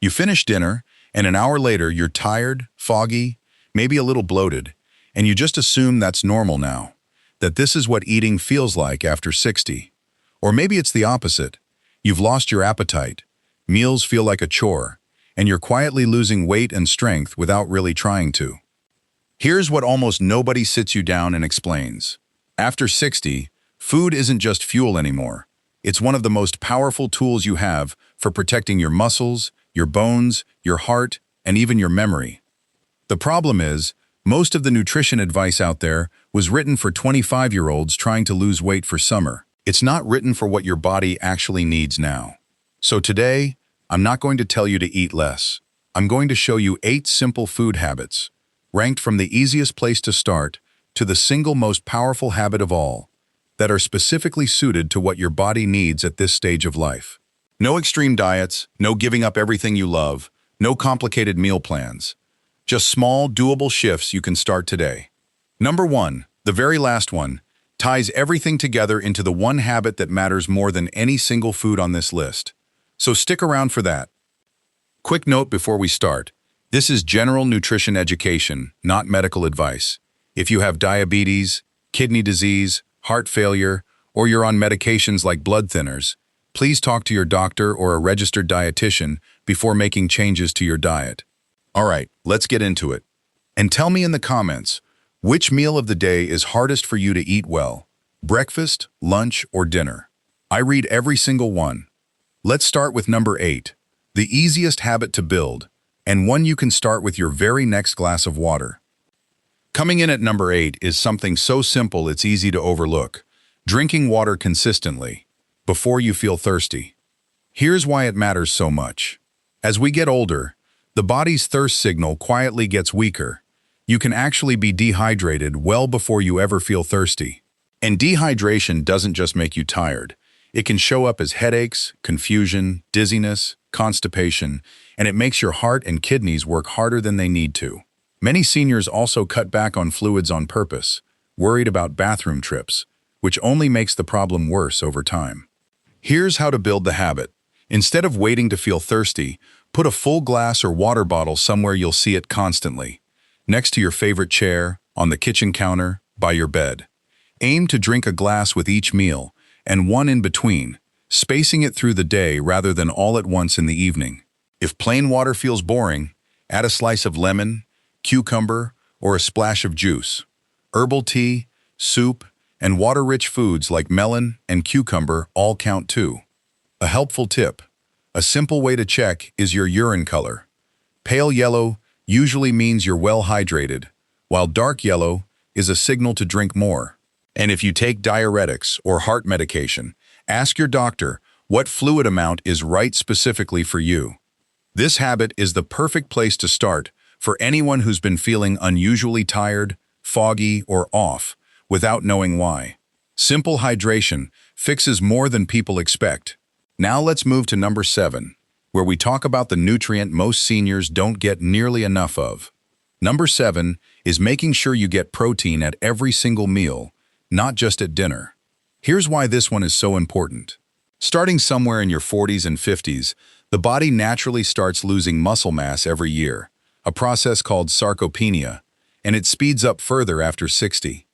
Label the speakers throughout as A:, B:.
A: You finish dinner, and an hour later you're tired, foggy, maybe a little bloated, and you just assume that's normal now, that this is what eating feels like after 60. Or maybe it's the opposite. You've lost your appetite, meals feel like a chore, and you're quietly losing weight and strength without really trying to. Here's what almost nobody sits you down and explains. After 60, food isn't just fuel anymore. It's one of the most powerful tools you have for protecting your muscles, your bones, your heart, and even your memory. The problem is, most of the nutrition advice out there was written for 25-year-olds trying to lose weight for summer. It's not written for what your body actually needs now. So today, I'm not going to tell you to eat less. I'm going to show you 8 simple food habits, ranked from the easiest place to start to the single most powerful habit of all, that are specifically suited to what your body needs at this stage of life. No extreme diets, no giving up everything you love, no complicated meal plans. Just small, doable shifts you can start today. Number 1, the very last one, ties everything together into the one habit that matters more than any single food on this list. So stick around for that. Quick note before we start. This is general nutrition education, not medical advice. If you have diabetes, kidney disease, heart failure, or you're on medications like blood thinners, please talk to your doctor or a registered dietitian before making changes to your diet. All right, let's get into it. And tell me in the comments, which meal of the day is hardest for you to eat well? Breakfast, lunch, or dinner? I read every single one. Let's start with number 8, the easiest habit to build, and one you can start with your very next glass of water. Coming in at number 8 is something so simple it's easy to overlook. Drinking water consistently, before you feel thirsty. Here's why it matters so much. As we get older, the body's thirst signal quietly gets weaker. You can actually be dehydrated well before you ever feel thirsty. And dehydration doesn't just make you tired. It can show up as headaches, confusion, dizziness, constipation, and it makes your heart and kidneys work harder than they need to. Many seniors also cut back on fluids on purpose, worried about bathroom trips, which only makes the problem worse over time. Here's how to build the habit. Instead of waiting to feel thirsty, put a full glass or water bottle somewhere you'll see it constantly. Next to your favorite chair, on the kitchen counter, by your bed. Aim to drink a glass with each meal, and one in between, spacing it through the day rather than all at once in the evening. If plain water feels boring, add a slice of lemon, cucumber, or a splash of juice. Herbal tea, soup, and water-rich foods like melon and cucumber all count too. A helpful tip. A simple way to check is your urine color. Pale yellow usually means you're well hydrated, while dark yellow is a signal to drink more. And if you take diuretics or heart medication, ask your doctor what fluid amount is right specifically for you. This habit is the perfect place to start for anyone who's been feeling unusually tired, foggy, or off without knowing why. Simple hydration fixes more than people expect. Now let's move to number 7, where we talk about the nutrient most seniors don't get nearly enough of. Number 7 is making sure you get protein at every single meal, not just at dinner. Here's why this one is so important. Starting somewhere in your 40s and 50s, the body naturally starts losing muscle mass every year, a process called sarcopenia, and it speeds up further after 60.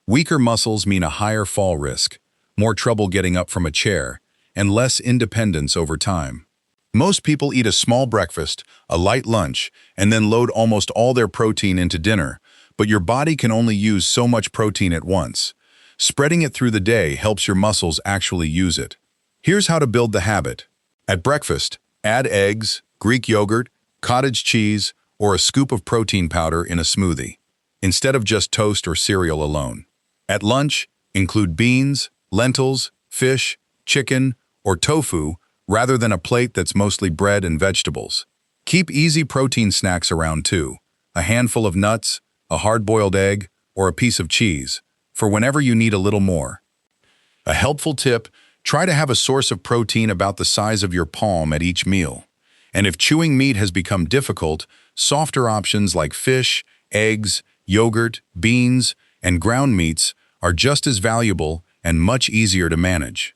A: Weaker muscles mean a higher fall risk, more trouble getting up from a chair, and less independence over time. Most people eat a small breakfast, a light lunch, and then load almost all their protein into dinner, but your body can only use so much protein at once. Spreading it through the day helps your muscles actually use it. Here's how to build the habit. At breakfast, add eggs, Greek yogurt, cottage cheese, or a scoop of protein powder in a smoothie, instead of just toast or cereal alone. At lunch, include beans, lentils, fish, chicken, or tofu rather than a plate that's mostly bread and vegetables. Keep easy protein snacks around too, a handful of nuts, a hard-boiled egg, or a piece of cheese, for whenever you need a little more. A helpful tip, try to have a source of protein about the size of your palm at each meal. And if chewing meat has become difficult, softer options like fish, eggs, yogurt, beans, and ground meats are just as valuable and much easier to manage.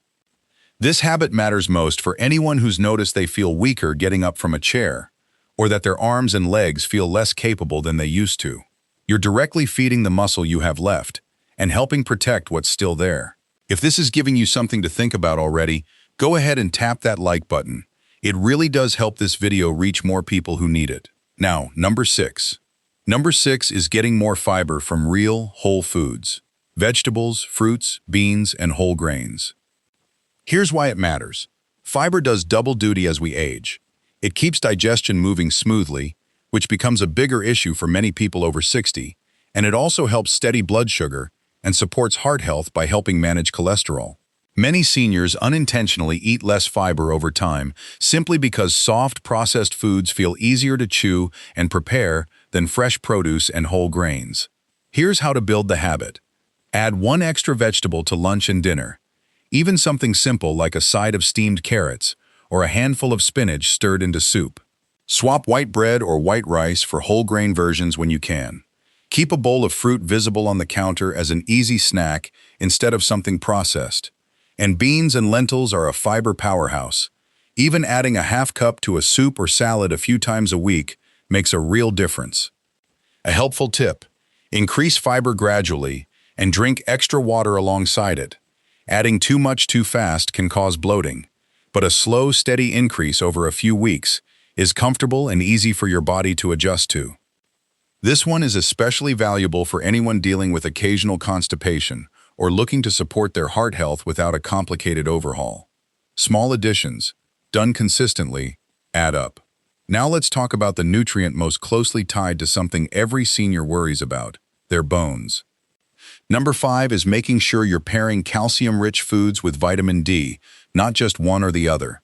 A: This habit matters most for anyone who's noticed they feel weaker getting up from a chair, or that their arms and legs feel less capable than they used to. You're directly feeding the muscle you have left and helping protect what's still there. If this is giving you something to think about already, go ahead and tap that like button. It really does help this video reach more people who need it. Now, number 6. Number 6 is getting more fiber from real, whole foods. Vegetables, fruits, beans, and whole grains. Here's why it matters. Fiber does double duty as we age. It keeps digestion moving smoothly, which becomes a bigger issue for many people over 60, and it also helps steady blood sugar and supports heart health by helping manage cholesterol. Many seniors unintentionally eat less fiber over time simply because soft, processed foods feel easier to chew and prepare than fresh produce and whole grains. Here's how to build the habit. Add 1 extra vegetable to lunch and dinner. Even something simple like a side of steamed carrots or a handful of spinach stirred into soup. Swap white bread or white rice for whole grain versions when you can. Keep a bowl of fruit visible on the counter as an easy snack instead of something processed. And beans and lentils are a fiber powerhouse. Even adding a half cup to a soup or salad a few times a week makes a real difference. A helpful tip: increase fiber gradually and drink extra water alongside it. Adding too much too fast can cause bloating, but a slow, steady increase over a few weeks is comfortable and easy for your body to adjust to. This one is especially valuable for anyone dealing with occasional constipation or looking to support their heart health without a complicated overhaul. Small additions, done consistently, add up. Now let's talk about the nutrient most closely tied to something every senior worries about: their bones. Number 5 is making sure you're pairing calcium-rich foods with vitamin D, not just one or the other.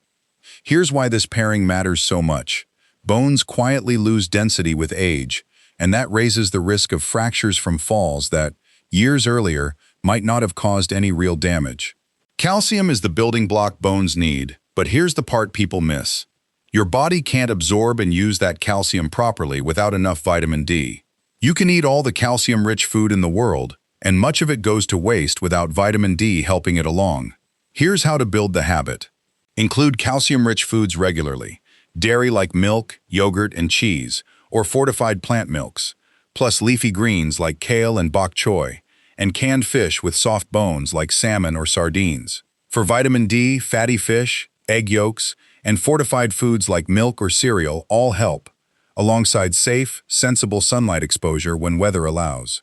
A: Here's why this pairing matters so much. Bones quietly lose density with age, and that raises the risk of fractures from falls that, years earlier, might not have caused any real damage. Calcium is the building block bones need, but here's the part people miss. Your body can't absorb and use that calcium properly without enough vitamin D. You can eat all the calcium-rich food in the world, and much of it goes to waste without vitamin D helping it along. Here's how to build the habit. Include calcium-rich foods regularly: dairy like milk, yogurt, and cheese, or fortified plant milks, plus leafy greens like kale and bok choy, and canned fish with soft bones like salmon or sardines. For vitamin D, fatty fish, egg yolks, and fortified foods like milk or cereal all help, alongside safe, sensible sunlight exposure when weather allows.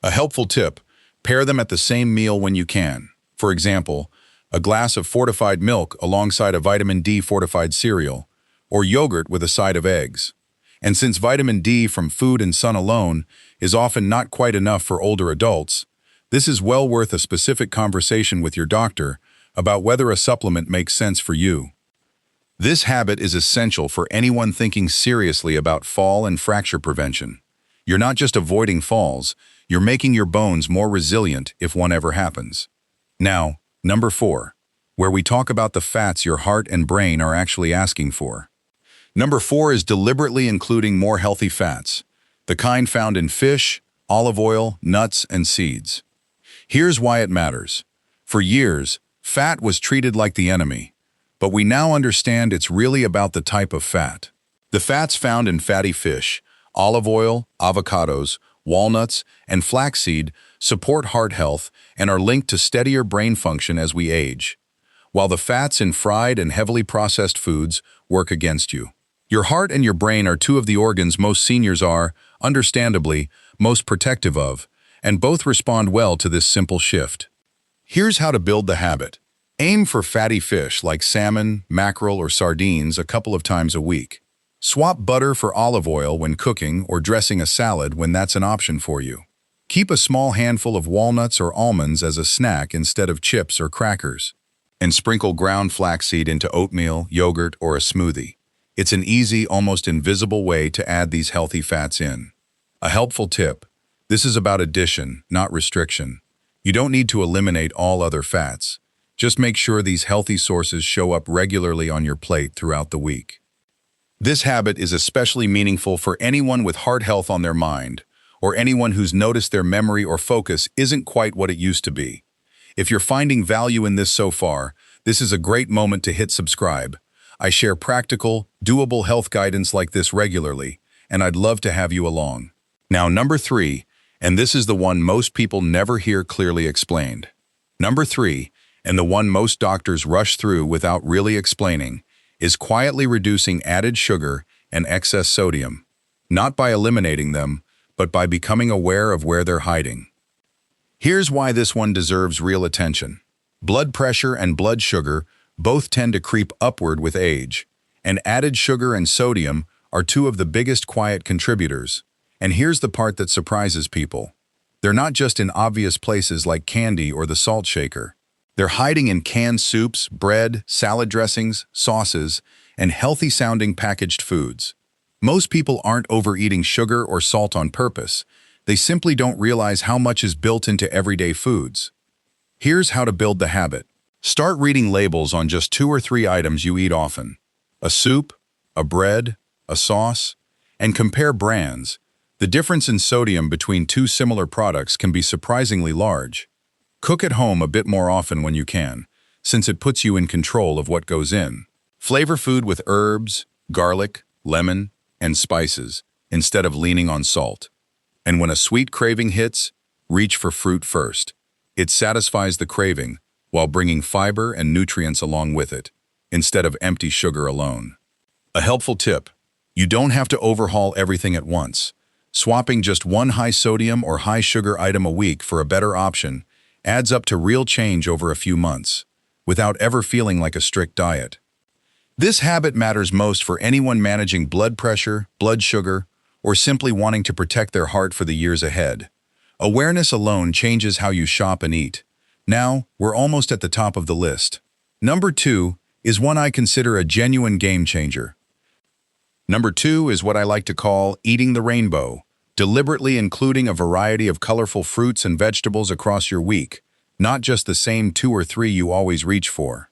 A: A helpful tip: pair them at the same meal when you can. For example, a glass of fortified milk alongside a vitamin D fortified cereal, or yogurt with a side of eggs. And since vitamin D from food and sun alone is often not quite enough for older adults, this is well worth a specific conversation with your doctor about whether a supplement makes sense for you. This habit is essential for anyone thinking seriously about fall and fracture prevention. You're not just avoiding falls, you're making your bones more resilient if one ever happens. Now, number 4, where we talk about the fats your heart and brain are actually asking for. Number 4 is deliberately including more healthy fats, the kind found in fish, olive oil, nuts, and seeds. Here's why it matters. For years, fat was treated like the enemy, but we now understand it's really about the type of fat. The fats found in fatty fish, olive oil, avocados, walnuts, and flaxseed support heart health and are linked to steadier brain function as we age, while the fats in fried and heavily processed foods work against you. Your heart and your brain are 2 of the organs most seniors are, understandably, most protective of, and both respond well to this simple shift. Here's how to build the habit. Aim for fatty fish like salmon, mackerel, or sardines a couple of times a week. Swap butter for olive oil when cooking or dressing a salad when that's an option for you. Keep a small handful of walnuts or almonds as a snack instead of chips or crackers. And sprinkle ground flaxseed into oatmeal, yogurt, or a smoothie. It's an easy, almost invisible way to add these healthy fats in. A helpful tip: this is about addition, not restriction. You don't need to eliminate all other fats. Just make sure these healthy sources show up regularly on your plate throughout the week. This habit is especially meaningful for anyone with heart health on their mind, or anyone who's noticed their memory or focus isn't quite what it used to be. If you're finding value in this so far, this is a great moment to hit subscribe. I share practical, doable health guidance like this regularly, and I'd love to have you along. Now, number 3, and this is the one most people never hear clearly explained. Number 3, and the one most doctors rush through without really explaining, is quietly reducing added sugar and excess sodium, not by eliminating them, but by becoming aware of where they're hiding. Here's why this one deserves real attention. Blood pressure and blood sugar both tend to creep upward with age, and added sugar and sodium are two of the biggest quiet contributors. And here's the part that surprises people. They're not just in obvious places like candy or the salt shaker. They're hiding in canned soups, bread, salad dressings, sauces, and healthy-sounding packaged foods. Most people aren't overeating sugar or salt on purpose. They simply don't realize how much is built into everyday foods. Here's how to build the habit. Start reading labels on just 2 or 3 items you eat often. A soup, a bread, a sauce, and compare brands. The difference in sodium between 2 similar products can be surprisingly large. Cook at home a bit more often when you can, since it puts you in control of what goes in. Flavor food with herbs, garlic, lemon, and spices, instead of leaning on salt. And when a sweet craving hits, reach for fruit first. It satisfies the craving while bringing fiber and nutrients along with it, instead of empty sugar alone. A helpful tip: you don't have to overhaul everything at once. Swapping just one high-sodium or high-sugar item a week for a better option adds up to real change over a few months, without ever feeling like a strict diet. This habit matters most for anyone managing blood pressure, blood sugar, or simply wanting to protect their heart for the years ahead. Awareness alone changes how you shop and eat. Now, we're almost at the top of the list. Number 2 is one I consider a genuine game changer. Number 2 is what I like to call eating the rainbow, deliberately including a variety of colorful fruits and vegetables across your week, not just the same 2 or 3 you always reach for.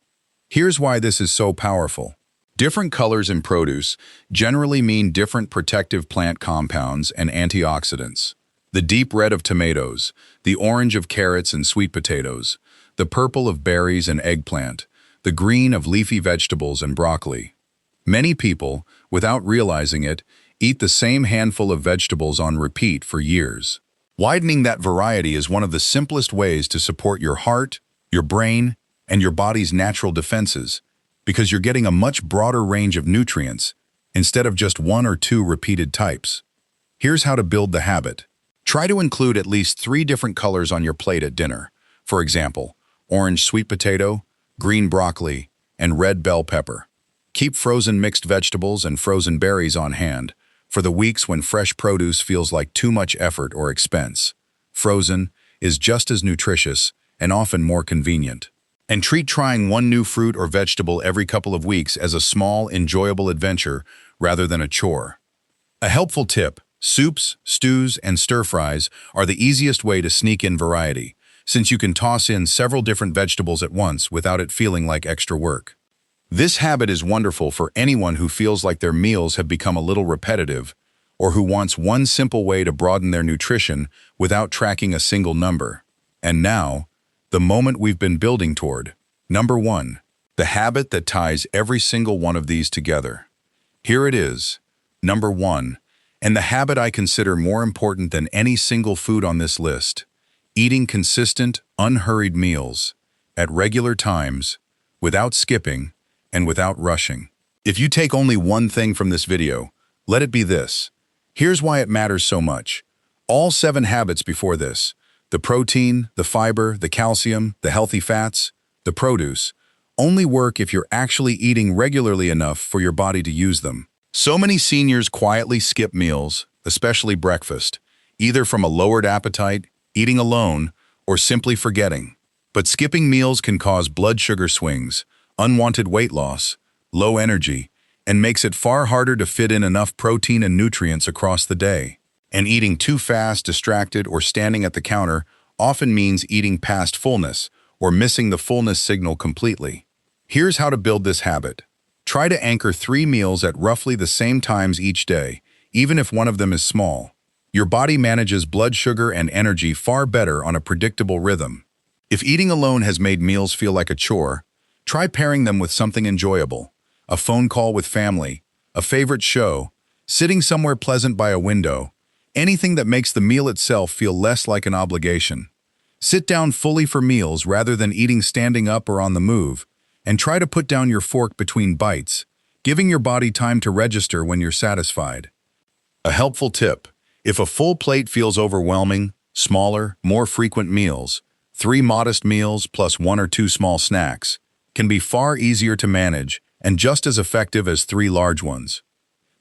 A: Here's why this is so powerful. Different colors in produce generally mean different protective plant compounds and antioxidants. The deep red of tomatoes, the orange of carrots and sweet potatoes, the purple of berries and eggplant, the green of leafy vegetables and broccoli. Many people, without realizing it, eat the same handful of vegetables on repeat for years. Widening that variety is one of the simplest ways to support your heart, your brain, and your body's natural defenses, because you're getting a much broader range of nutrients instead of just 1 or 2 repeated types. Here's how to build the habit. Try to include at least 3 different colors on your plate at dinner. For example, orange sweet potato, green broccoli, and red bell pepper. Keep frozen mixed vegetables and frozen berries on hand for the weeks when fresh produce feels like too much effort or expense. Frozen is just as nutritious and often more convenient. And treat trying one new fruit or vegetable every couple of weeks as a small, enjoyable adventure rather than a chore. A helpful tip: soups, stews, and stir-fries are the easiest way to sneak in variety, since you can toss in several different vegetables at once without it feeling like extra work. This habit is wonderful for anyone who feels like their meals have become a little repetitive, or who wants one simple way to broaden their nutrition without tracking a single number. And now, the moment we've been building toward. Number 1, the habit that ties every single one of these together. Here it is. Number 1, and the habit I consider more important than any single food on this list: eating consistent, unhurried meals at regular times, without skipping and without rushing. If you take only one thing from this video, let it be this. Here's why it matters so much. All 7 habits before this, the protein, the fiber, the calcium, the healthy fats, the produce, only work if you're actually eating regularly enough for your body to use them. So many seniors quietly skip meals, especially breakfast, either from a lowered appetite, eating alone, or simply forgetting. But skipping meals can cause blood sugar swings, unwanted weight loss, low energy, and makes it far harder to fit in enough protein and nutrients across the day. And eating too fast, distracted, or standing at the counter often means eating past fullness or missing the fullness signal completely. Here's how to build this habit. Try to anchor 3 meals at roughly the same times each day, even if one of them is small. Your body manages blood sugar and energy far better on a predictable rhythm. If eating alone has made meals feel like a chore, Try pairing them with something enjoyable. A phone call with family, a favorite show, sitting somewhere pleasant by a window, anything that makes the meal itself feel less like an obligation. Sit down fully for meals rather than eating standing up or on the move, and try to put down your fork between bites, giving your body time to register when you're satisfied. A helpful tip: if a full plate feels overwhelming, smaller, more frequent meals, 3 modest meals plus 1 or 2 small snacks, can be far easier to manage and just as effective as 3 large ones.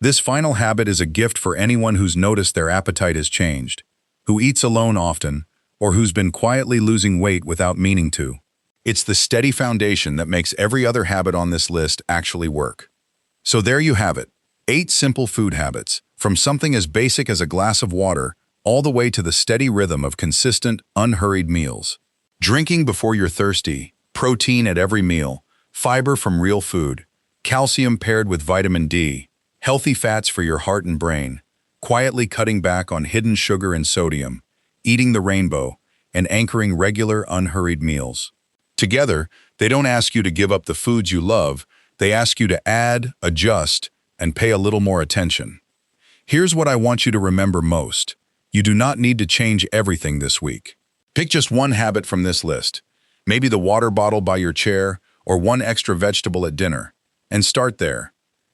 A: This final habit is a gift for anyone who's noticed their appetite has changed, who eats alone often, or who's been quietly losing weight without meaning to. It's the steady foundation that makes every other habit on this list actually work. So there you have it, 8 simple food habits, from something as basic as a glass of water all the way to the steady rhythm of consistent, unhurried meals. Drinking before you're thirsty, protein at every meal, fiber from real food, calcium paired with vitamin D, healthy fats for your heart and brain, quietly cutting back on hidden sugar and sodium, eating the rainbow, and anchoring regular, unhurried meals. Together, they don't ask you to give up the foods you love, they ask you to add, adjust, and pay a little more attention. Here's what I want you to remember most. You do not need to change everything this week. Pick just one habit from this list, maybe the water bottle by your chair or 1 extra vegetable at dinner, and start there.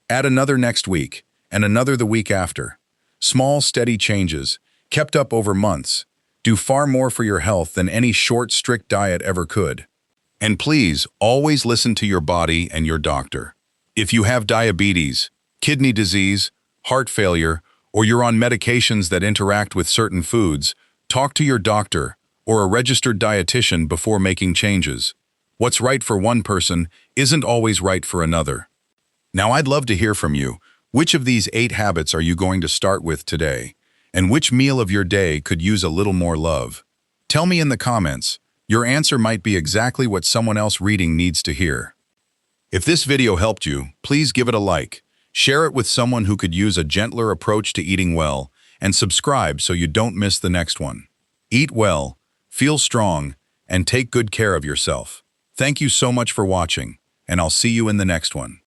A: Add another next week, and another the week after. Small, steady changes, kept up over months, do far more for your health than any short, strict diet ever could. And please, always listen to your body and your doctor. If you have diabetes, kidney disease, heart failure, or you're on medications that interact with certain foods, talk to your doctor or a registered dietitian before making changes. What's right for one person isn't always right for another. Now I'd love to hear from you. Which of these 8 habits are you going to start with today? And which meal of your day could use a little more love? Tell me in the comments. Your answer might be exactly what someone else reading needs to hear. If this video helped you, please give it a like, share it with someone who could use a gentler approach to eating well, and subscribe so you don't miss the next one. Eat well, feel strong, and take good care of yourself. Thank you so much for watching, and I'll see you in the next one.